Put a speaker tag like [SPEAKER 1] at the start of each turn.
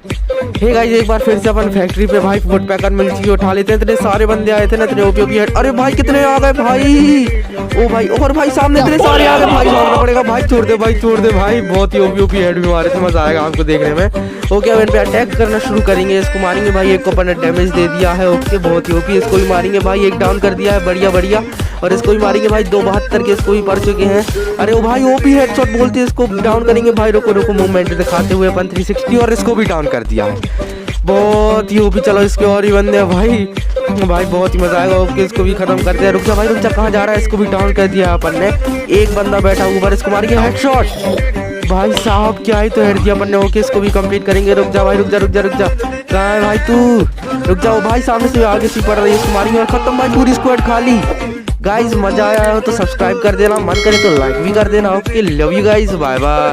[SPEAKER 1] Hey guys एक बार फिर से अपन फैक्ट्री पे भाई फुट पैकर मिल चाहिए उठा लेते हैं। इतने सारे बंदे आए थे ना, इतने ओपी हेड। अरे भाई कितने आ गए भाई, ओ भाई और भाई सामने इतने सारे आ गए भाई, भागना पड़ेगा भाई, छोड़ दे भाई छोड़ दे भाई। बहुत ही ओपी हेड भी मारे थे, मजा आएगा आपको देखने में। ओके अब इन पे अटैक करना शुरू करेंगे, इसको मारेंगे भाई। एक को अपन ने डैमेज दे दिया है, ओके बहुत ही ओपी। इसको भी मारेंगे भाई, एक डाउन कर दिया है, बढ़िया बढ़िया। और इसको भी मारेंगे भाई, 272 के इसको भी पड़ चुके हैं। अरे ओ भाई ओपी हेडशॉट बोलते हैं, इसको डाउन करेंगे भाई। रुको रुको मूवमेंट दिखाते हुए अपन 360 और इसको भी डाउन कर दिया है, बहुत ही ओपी। चलो इसके और ही बंदे हैं भाई, भाई बहुत ही मजा आएगा। ओके इसको भी खत्म करते हैं। रुक जा भाई रुक जा, कहाँ जा रहा है? इसको भी डाउन कर दिया अपन ने। एक बंदा बैठा ऊपर, इसको मारेंगे हेडशॉट। भाई साहब क्या ही तो हेड दिया अपन ने। ओके इसको भी कंप्लीट करेंगे। रुक जा भाई रुक जा रुक जा रुक जा, कहाँ है भाई तू? रुक जाओ भाई, सामने से आगे से पड़ रही है, इसको मारेंगे और खत्म भाई, पूरी स्क्वाड खाली। गाइज मजा आया हो तो सब्सक्राइब कर देना, मन करे तो लाइक भी कर देना। Okay love you guys, bye bye.